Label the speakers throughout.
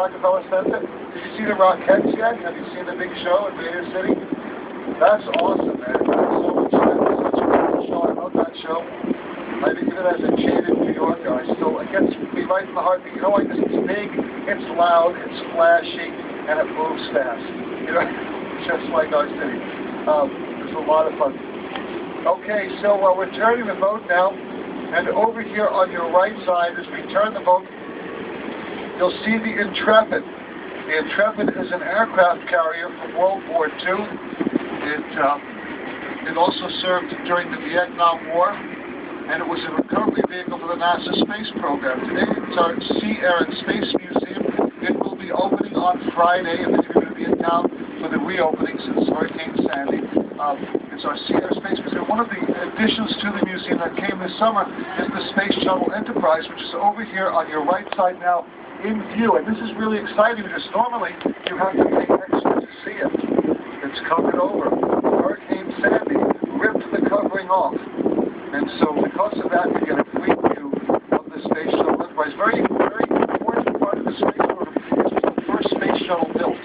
Speaker 1: Rockefeller Center. Did you see the Rockettes yet? Have you seen the big show in Bay City? That's awesome, man. That's so much fun. Such a cool show. I love that show. Even as a jaded New Yorker, it gets me right in the heartbeat. You know, like this, it's big, it's loud, it's flashy, and it moves fast. You know, just like our city. It's a lot of fun. Okay, so we're turning the boat now, and over here on your right side, as we turn the boat, you'll see the Intrepid. The Intrepid is an aircraft carrier from World War II. It also served during the Vietnam War, and it was a recovery vehicle for the NASA space program. Today, it's our Sea, Air, and Space Museum. It will be opening on Friday, and if you're going to be in town for the reopening since Hurricane Sandy. It's our Sea, Air, Space Museum. One of the additions to the museum that came this summer is the Space Shuttle Enterprise, which is over here on your right side now in view. And this is really exciting because normally you have to pay extra to see it. It's covered over. Hurricane Sandy ripped the covering off. And so because of that, you get a free view of the Space Shuttle Enterprise. Very, very important part of the space program. This was the first space shuttle built.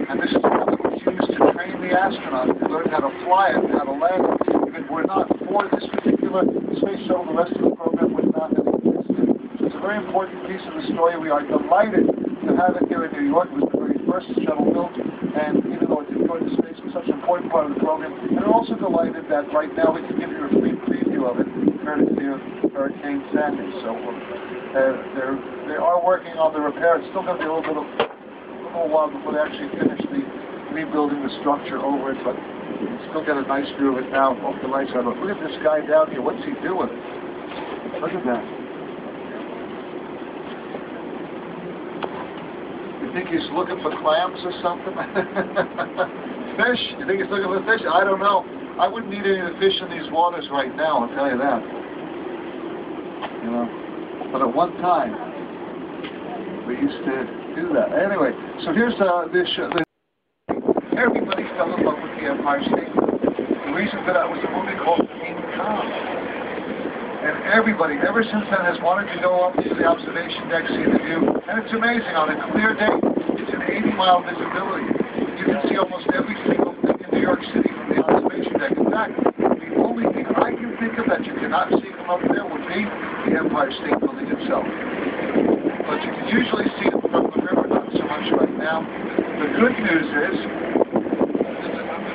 Speaker 1: And this is the one that was used to train the astronauts to learn how to fly it and how to land it. If it were not for this particular space shuttle, the rest of the program would not have existed. So it's a very important piece of the story. We are delighted to have it here in New York. It was the very first shuttle built. And even though it didn't go into space, it was such an important part of the program. And we're also delighted that right now we can give you a free preview of it courtesy of Hurricane Sandy. So they are working on the repair. It's still going to be a little while before they actually finish rebuilding the structure over it, but you can still get a nice view of it now off the right side. Look at this guy down here. What's he doing? Look at that. You think he's looking for clams or something? Fish? You think he's looking for fish? I don't know. I wouldn't need any of the fish in these waters right now, I'll tell you that. You know, but at one time, we used to do that. Anyway, so here's everybody fell in love with the Empire State Building. The reason for that was a movie called King Kong. And everybody, ever since then, has wanted to go up to the observation deck, see the view. And it's amazing. On a clear day, it's an 80-mile visibility. You can see almost every single thing in New York City from the observation deck. In fact, the only thing I can think of that you cannot see from up there would be the Empire State Building itself. But you can usually see it from the river, not so much right now. The good news is,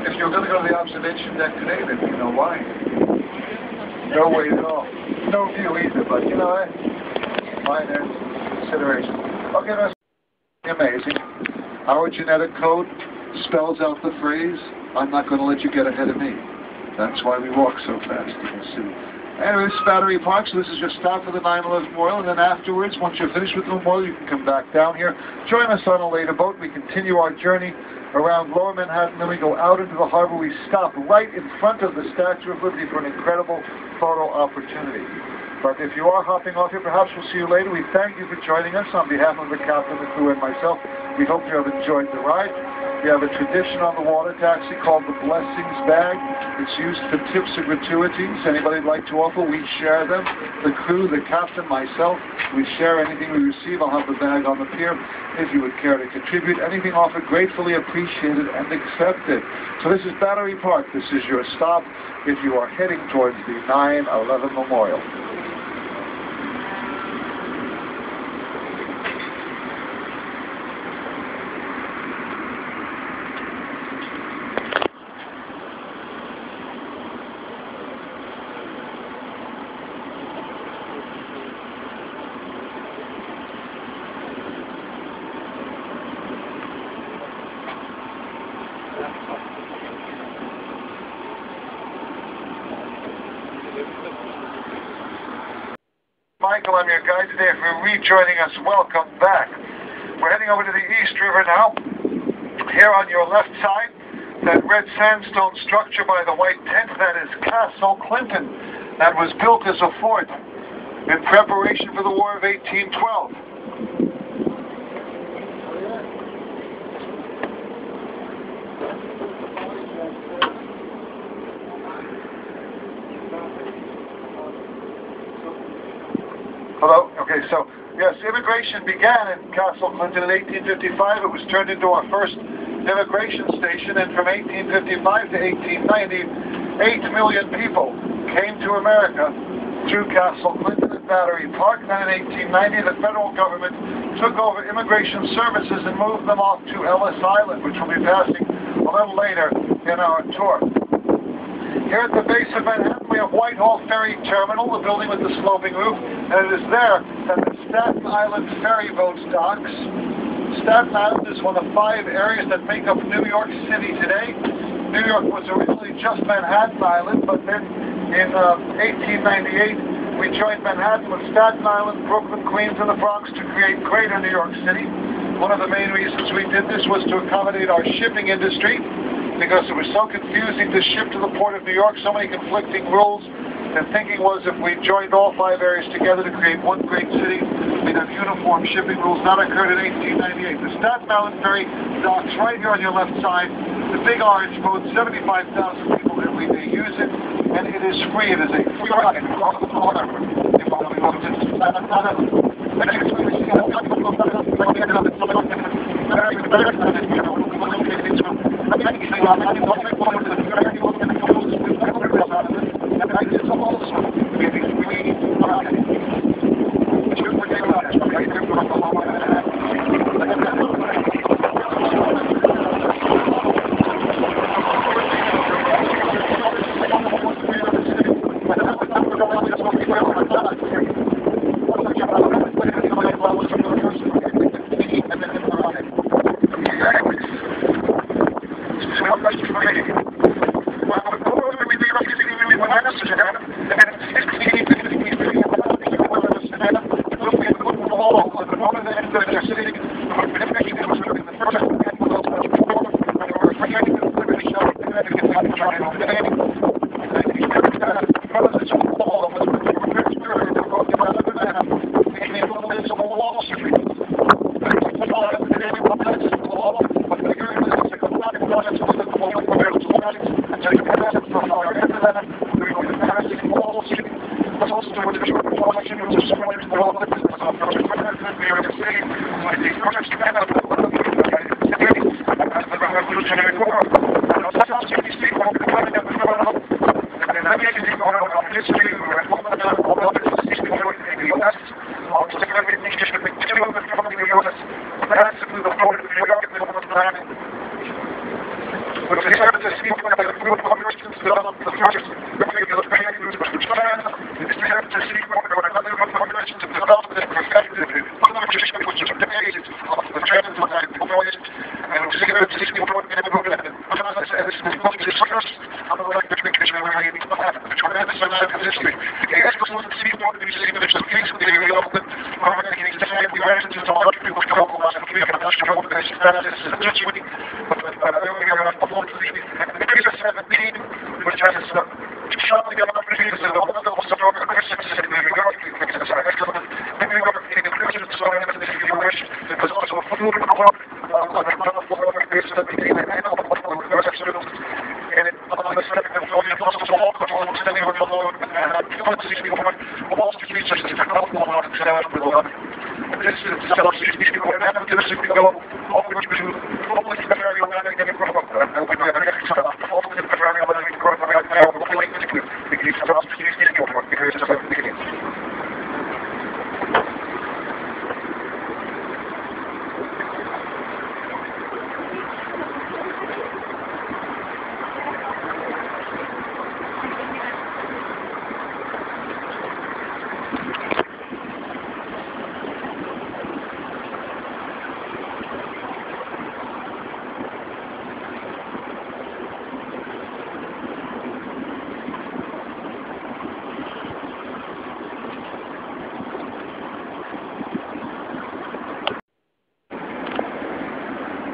Speaker 1: if you're going to go to the observation deck today, then you know why. No way at all. No view either, but you know what? Minor consideration. Okay, that's amazing. Our genetic code spells out the phrase, I'm not going to let you get ahead of me. That's why we walk so fast, you can see. Anyway, this is Battery Park, so this is your stop for the 9/11 Memorial, and then afterwards, once you're finished with the memorial, you can come back down here. Join us on a later boat. We continue our journey around Lower Manhattan, then we go out into the harbor. We stop right in front of the Statue of Liberty for an incredible photo opportunity. But if you are hopping off here, perhaps we'll see you later. We thank you for joining us on behalf of the captain, the crew, and myself. We hope you have enjoyed the ride. We have a tradition on the water taxi called the Blessings Bag. It's used for tips or gratuities. Anybody would like to offer, we share them. The crew, the captain, myself, we share anything we receive. I'll have the bag on the pier if you would care to contribute. Anything offered, gratefully appreciated and accepted. So this is Battery Park. This is your stop if you are heading towards the 9/11 Memorial. Michael, I'm your guide today. If you're rejoining us, welcome back. We're heading over to the East River now. Here on your left side, that red sandstone structure by the white tent, that is Castle Clinton. That was built as a fort in preparation for the War of 1812. Hello? Okay, so, yes, immigration began in Castle Clinton in 1855. It was turned into our first immigration station, and from 1855 to 1890, 8 million people came to America through Castle Clinton and Battery Park. Then in 1890, the federal government took over immigration services and moved them off to Ellis Island, which we'll be passing a little later in our tour. Here at the base of Manhattan, we have Whitehall Ferry Terminal, the building with the sloping roof, and it is there that the Staten Island ferry boats docks. Staten Island is one of 5 areas that make up New York City today. New York was originally just Manhattan Island, but then in 1898, we joined Manhattan with Staten Island, Brooklyn, Queens, and the Bronx to create Greater New York City. One of the main reasons we did this was to accommodate our shipping industry, because it was so confusing to ship to the Port of New York, so many conflicting rules. The thinking was if we joined all 5 areas together to create one great city, we'd have uniform shipping rules. That occurred in 1898. The Staten Island ferry docks right here on your left side. The big orange boat, 75,000 people every day use it, and it is free. It is a free ride across the water.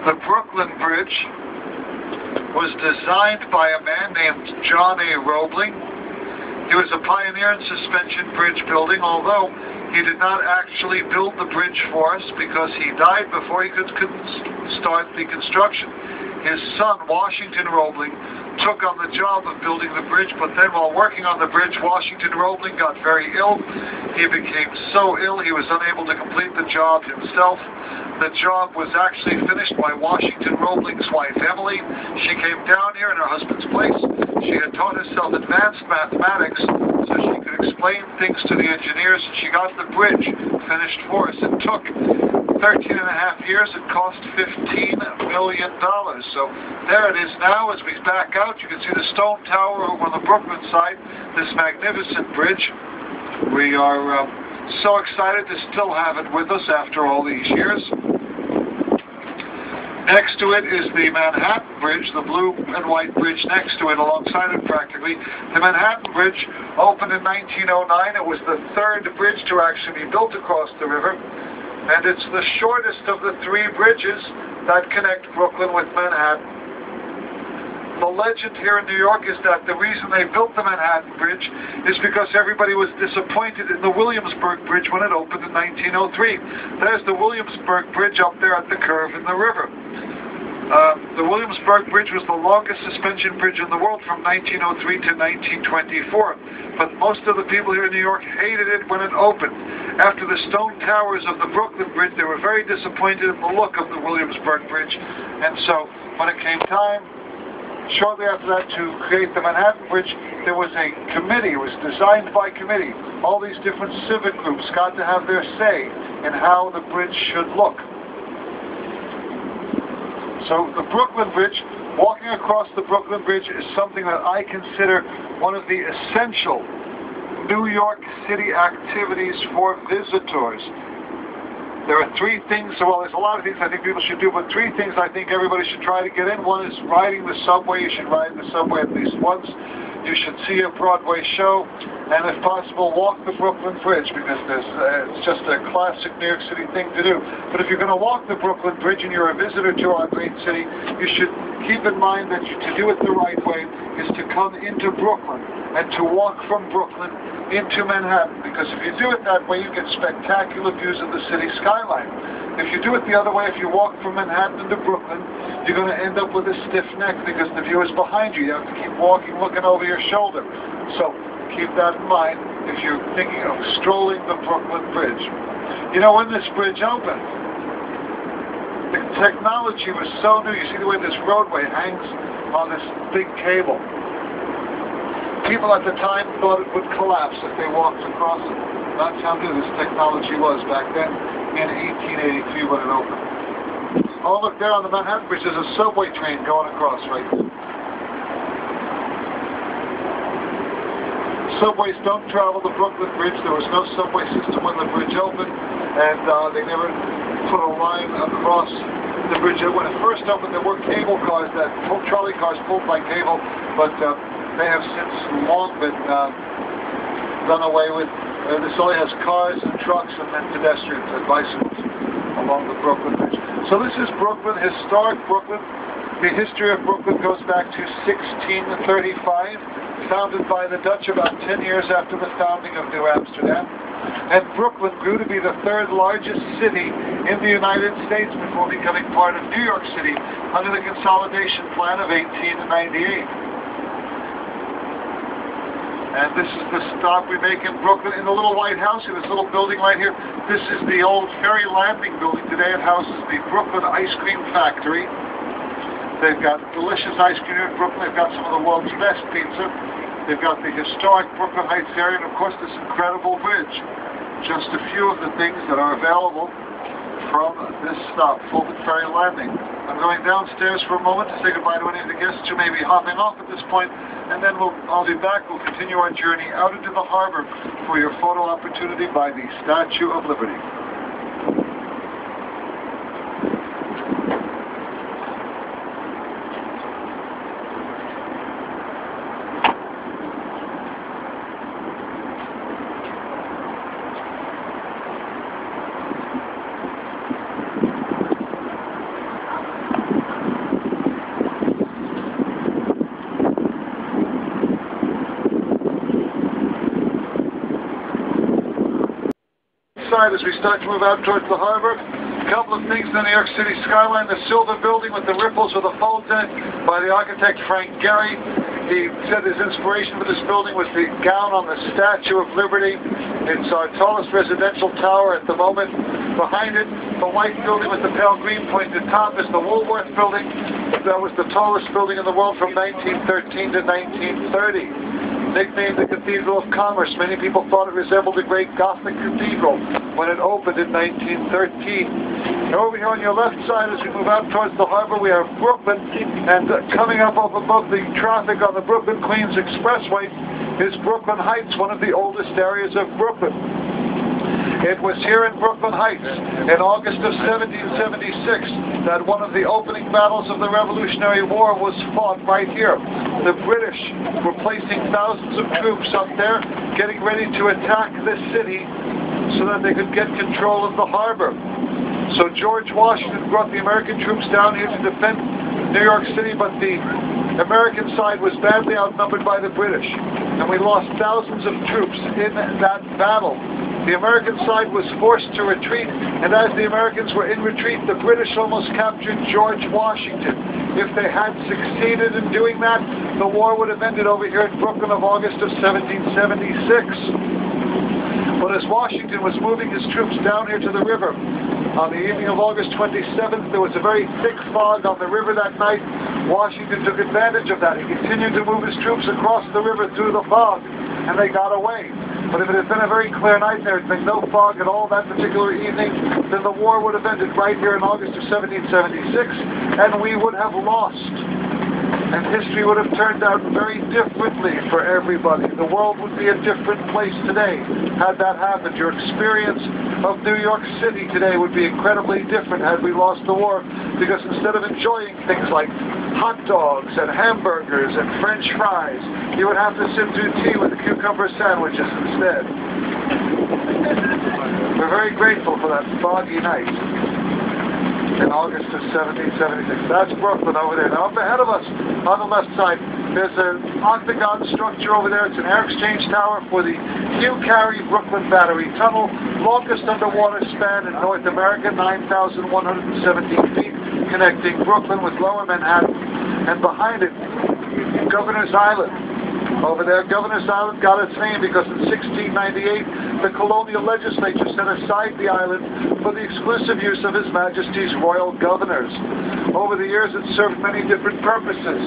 Speaker 1: The Brooklyn Bridge was designed by a man named John A. Roebling. He was a pioneer in suspension bridge building, although he did not actually build the bridge for us because he died before he could start the construction. His son, Washington Roebling, took on the job of building the bridge, but then while working on the bridge, Washington Roebling got very ill. He became so ill he was unable to complete the job himself. The job was actually finished by Washington Roebling's wife, Emily. She came down here in her husband's place. She had taught herself advanced mathematics so she could explain things to the engineers, and she got the bridge finished for us. It took 13 and a half years. It cost $15 million. So there it is now. As we back out, you can see the stone tower over on the Brooklyn side, this magnificent bridge. We are so excited to still have it with us after all these years. Next to it is the Manhattan Bridge, the blue and white bridge next to it, alongside it practically. The Manhattan Bridge opened in 1909. It was the third bridge to actually be built across the river, and it's the shortest of the three bridges that connect Brooklyn with Manhattan. The legend here in New York is that the reason they built the Manhattan Bridge is because everybody was disappointed in the Williamsburg Bridge when it opened in 1903. There's the Williamsburg Bridge up there at the curve in the river. The Williamsburg Bridge was the longest suspension bridge in the world from 1903 to 1924. But most of the people here in New York hated it when it opened. After the stone towers of the Brooklyn Bridge, they were very disappointed in the look of the Williamsburg Bridge. And so when it came time, shortly after that, to create the Manhattan Bridge, there was a committee. It was designed by committee. All these different civic groups got to have their say in how the bridge should look. So the Brooklyn Bridge, walking across the Brooklyn Bridge is something that I consider one of the essential New York City activities for visitors. There are three things, well, there's a lot of things I think people should do, but three things I think everybody should try to get in. One is riding the subway. You should ride the subway at least once. You should see a Broadway show, and if possible, walk the Brooklyn Bridge, because it's just a classic New York City thing to do. But if you're going to walk the Brooklyn Bridge and you're a visitor to our great city, you should keep in mind that to do it the right way is to come into Brooklyn and to walk from Brooklyn into Manhattan, because if you do it that way, you get spectacular views of the city skyline. If you do it the other way, if you walk from Manhattan into Brooklyn, you're going to end up with a stiff neck because the view is behind you. You have to keep walking, looking over your shoulder. So keep that in mind if you're thinking of strolling the Brooklyn Bridge. You know, when this bridge opened, the technology was so new. You see the way this roadway hangs on this big cable. People at the time thought it would collapse if they walked across it. That's how new this technology was back then in 1883 when it opened. Oh, look there on the Manhattan Bridge, there's a subway train going across right there. Subways don't travel the Brooklyn Bridge. There was no subway system when the bridge opened, and they never put a line across the bridge. When it first opened, there were cable cars, trolley cars pulled by cable, but they have since long been done away with. This only has cars and trucks and then pedestrians and bicycles along the Brooklyn Bridge. So this is Brooklyn, historic Brooklyn. The history of Brooklyn goes back to 1635, founded by the Dutch about 10 years after the founding of New Amsterdam. And Brooklyn grew to be the third largest city in the United States before becoming part of New York City under the Consolidation Plan of 1898. And this is the stop we make in Brooklyn in the little White House, in this little building right here. This is the old Ferry Landing building. Today it houses the Brooklyn Ice Cream Factory. They've got delicious ice cream in Brooklyn. They've got some of the world's best pizza. They've got the historic Brooklyn Heights area, and of course this incredible bridge. Just a few of the things that are available from this stop, Fulton Ferry Landing. I'm going downstairs for a moment to say goodbye to any of the guests who may be hopping off at this point, and then I'll be back. We'll continue our journey out into the harbor for your photo opportunity by the Statue of Liberty. As we start to move out towards the harbor, A couple of things in the New York City skyline, the silver building with the ripples with a folds in it by the architect Frank Gehry. He said his inspiration for this building was the gown on the Statue of Liberty. It's our tallest residential tower at the moment. Behind it, the white building with the pale green pointed top is the Woolworth building. That was the tallest building in the world from 1913 to 1930. Nicknamed the Cathedral of Commerce, many people thought it resembled a great Gothic cathedral when it opened in 1913. And over here on your left side, as we move out towards the harbor, we have Brooklyn, and coming up above the traffic on the Brooklyn-Queens Expressway is Brooklyn Heights, one of the oldest areas of Brooklyn. It was here in Brooklyn Heights in August of 1776 that one of the opening battles of the Revolutionary War was fought right here. The British were placing thousands of troops up there, getting ready to attack this city so that they could get control of the harbor. So George Washington brought the American troops down here to defend New York City, but the American side was badly outnumbered by the British, and we lost thousands of troops in that battle. The American side was forced to retreat, and as the Americans were in retreat, the British almost captured George Washington. If they had succeeded in doing that, the war would have ended over here in Brooklyn of August of 1776. But as Washington was moving his troops down here to the river, on the evening of August 27th, there was a very thick fog on the river that night. Washington took advantage of that. He continued to move his troops across the river through the fog, and they got away. But if it had been a very clear night, there had been no fog at all that particular evening, then the war would have ended right here in August of 1776, and we would have lost. And history would have turned out very differently for everybody. The world would be a different place today had that happened. Your experience of New York City today would be incredibly different had we lost the war, because instead of enjoying things like hot dogs and hamburgers and French fries, you would have to sit through tea with cucumber sandwiches instead. We're very grateful for that foggy night in August of 1776. That's Brooklyn over there. Now up ahead of us, on the left side, there's an octagon structure over there. It's an air exchange tower for the Hugh Carey Brooklyn Battery Tunnel, longest underwater span in North America, 9,117 feet, connecting Brooklyn with Lower Manhattan. And behind it, Governor's Island. Over there, Governor's Island got its name because in 1698, the colonial legislature set aside the island for the exclusive use of His Majesty's royal governors. Over the years, it served many different purposes.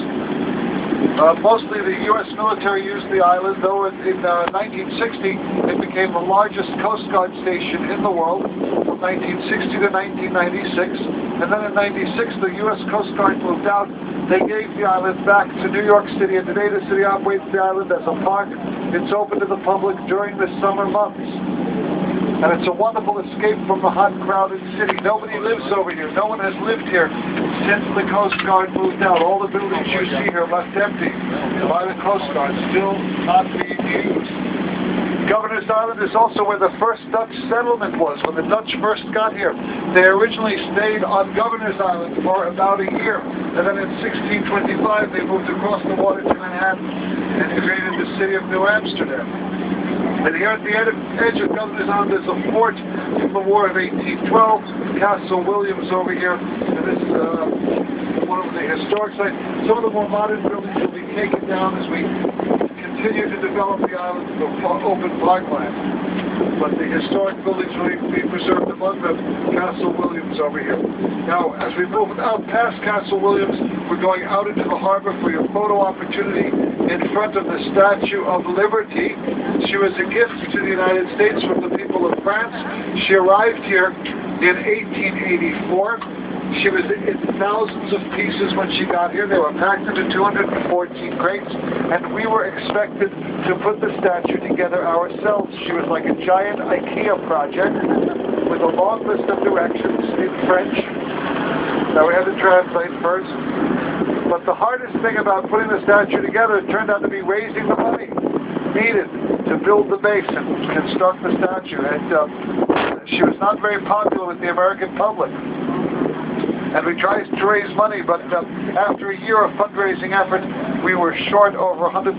Speaker 1: Mostly the U.S. military used the island, though in 1960, it became the largest Coast Guard station in the world from 1960 to 1996. And then in 96, the U.S. Coast Guard moved out. They gave the island back to New York City, and today the city operates the island as a park. It's open to the public during the summer months. And it's a wonderful escape from the hot, crowded city. Nobody lives over here. No one has lived here since the Coast Guard moved out. All the buildings you see here left empty by the Coast Guard, still not being used. Governor's Island is also where the first Dutch settlement was. When the Dutch first got here, they originally stayed on Governor's Island for about a year. And then in 1625, they moved across the water to Manhattan and created the city of New Amsterdam. And here at the edge of Governor's Island is a fort from the War of 1812, Castle Williams over here. And this is one of the historic sites. Some of the more modern buildings will be taken down as we continue to develop the island to open parkland. But the historic buildings will be preserved, among them Castle Williams over here. Now, as we move out past Castle Williams, we're going out into the harbor for your photo opportunity in front of the Statue of Liberty. She was a gift to the United States from the people of France. She arrived here in 1884. She was in thousands of pieces when she got here. They were packed into 214 crates, and we were expected to put the statue together ourselves. She was like a giant IKEA project with a long list of directions in French that we had to translate first. But the hardest thing about putting the statue together turned out to be raising the money needed to build the base and construct the statue. And she was not very popular with the American public. And we tried to raise money, but after a year of fundraising effort, we were short over $100,000.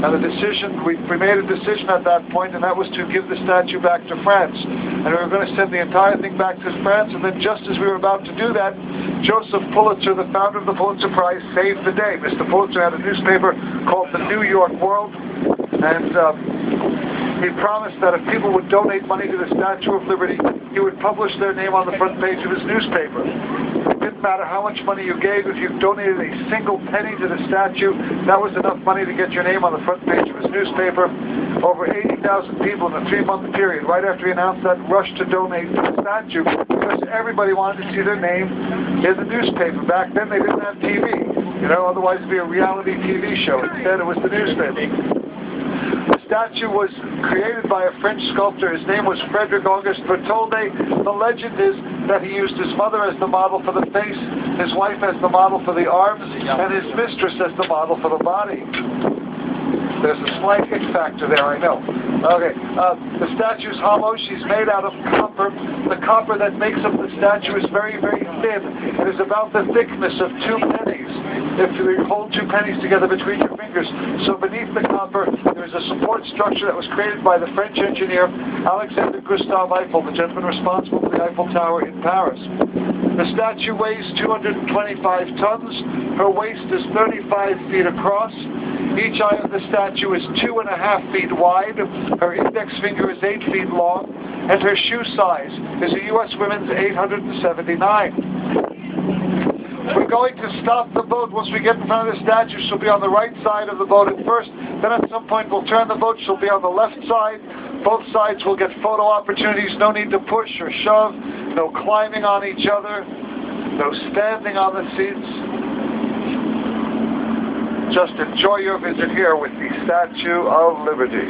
Speaker 1: And we made a decision at that point, and that was to give the statue back to France. And we were going to send the entire thing back to France, and then just as we were about to do that, Joseph Pulitzer, the founder of the Pulitzer Prize, saved the day. Mr. Pulitzer had a newspaper called the New York World, and he promised that if people would donate money to the Statue of Liberty, he would publish their name on the front page of his newspaper. It didn't matter how much money you gave. If you donated a single penny to the statue, that was enough money to get your name on the front page of his newspaper. Over 80,000 people in a 3-month period, right after he announced that, rushed to donate to the statue because everybody wanted to see their name in the newspaper. Back then, they didn't have TV. Otherwise it'd be a reality TV show. Instead, it was the newspaper. The statue was created by a French sculptor. His name was Frederick Auguste Bertholdet. The legend is that he used his mother as the model for the face, his wife as the model for the arms, and his mistress as the model for the body. There's a slight X factor there, I know. Okay, the statue's hollow. She's made out of copper. The copper that makes up the statue is very, very thin. It is about the thickness of 2 pennies. If you hold 2 pennies together between your fingers. So beneath the copper, there's a support structure that was created by the French engineer Alexander Gustave Eiffel, the gentleman responsible for the Eiffel Tower in Paris. The statue weighs 225 tons. Her waist is 35 feet across. Each eye of the statue is 2.5 feet wide. Her index finger is 8 feet long. And her shoe size is a U.S. women's 879. We're going to stop the boat once we get in front of the statue. She'll be on the right side of the boat at first. Then at some point we'll turn the boat. She'll be on the left side. Both sides will get photo opportunities. No need to push or shove. No climbing on each other. No standing on the seats. Just enjoy your visit here with the Statue of Liberty.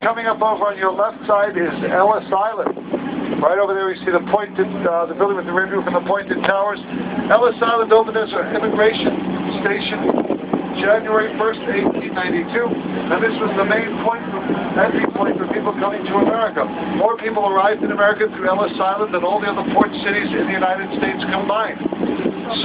Speaker 1: Coming up over on your left side is Ellis Island. Right over there you see the pointed, the building with the red roof and the pointed towers. Ellis Island opened as an immigration station January 1st, 1892, and this was the main entry point for people coming to America. More people arrived in America through Ellis Island than all the other port cities in the United States combined.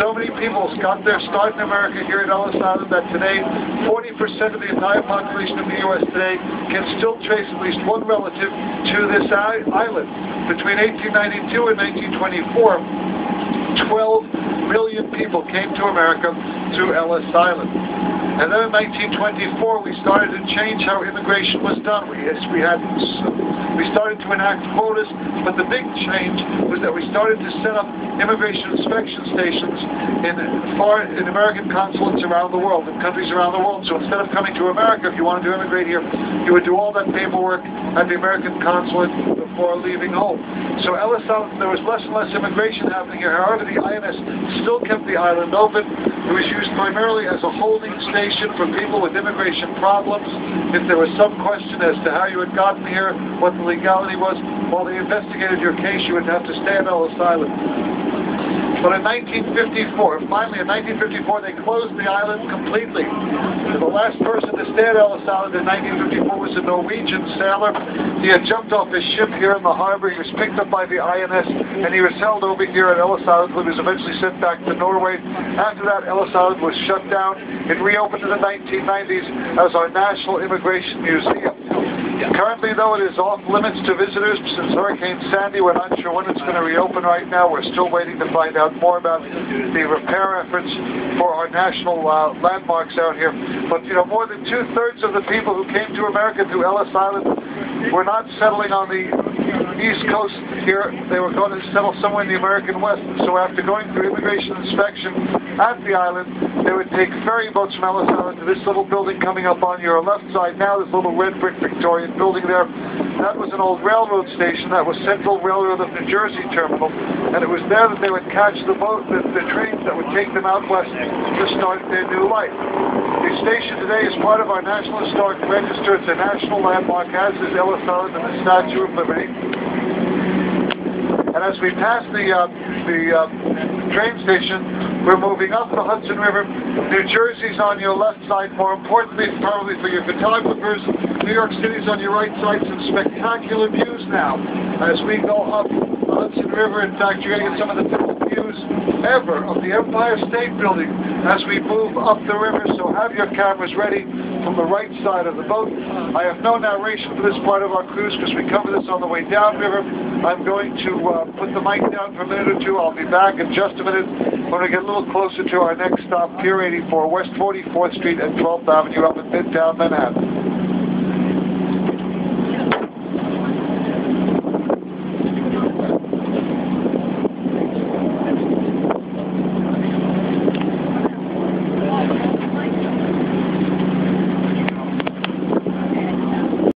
Speaker 1: So many people got their start in America here at Ellis Island that today 40% of the entire population of the U.S. today can still trace at least one relative to this island. Between 1892 and 1924, 12 million people came to America through Ellis Island. And then in 1924, we started to change how immigration was done. We started to enact quotas, but the big change was that we started to set up immigration inspection stations in American consulates around the world, in countries around the world. So instead of coming to America, if you wanted to immigrate here, you would do all that paperwork at the American consulate before leaving home. So Ellis Island, there was less and less immigration happening here. However, the INS still kept the island open. It was used primarily as a holding station for people with immigration problems. If there was some question as to how you had gotten here, what the legality was, while they investigated your case, you would have to stay at Ellis Island. But in 1954, finally in 1954, they closed the island completely. And the last person to stay at Ellis Island in 1954 was a Norwegian sailor. He had jumped off his ship here in the harbor. He was picked up by the INS, and he was held over here at Ellis Island, where he was eventually sent back to Norway. After that, Ellis Island was shut down. It reopened in the 1990s as our National Immigration Museum. Currently, though, it is off limits to visitors since Hurricane Sandy. We're not sure when it's going to reopen right now. We're still waiting to find out more about the repair efforts for our national landmarks out here. But, more than 2/3 of the people who came to America through Ellis Island were not settling on the East Coast here. They were going to settle somewhere in the American West. So after going through immigration inspection at the island, They would take ferry boats from Ellis Island to this little building coming up on your left side now, this little red brick Victorian building there. That was an old railroad station. That was Central Railroad of New Jersey Terminal. And it was there that they would catch the trains that would take them out west to start their new life. The station today is part of our National Historic Register. It's a national landmark, as is Ellis Island and the Statue of Liberty. And as we pass the train station, we're moving up the Hudson River. New Jersey's on your left side. More importantly, probably for your photographers, New York City's on your right side. Some spectacular views now as we go up the Hudson River. In fact, you're going to get some of the best views ever of the Empire State Building as we move up the river. So have your cameras ready from the right side of the boat. I have no narration for this part of our cruise because we cover this on the way downriver. I'm going to put the mic down for a minute or two. I'll be back in just a minute when we get a little closer to our next stop, Pier 84, West 44th Street and 12th Avenue up in Midtown Manhattan.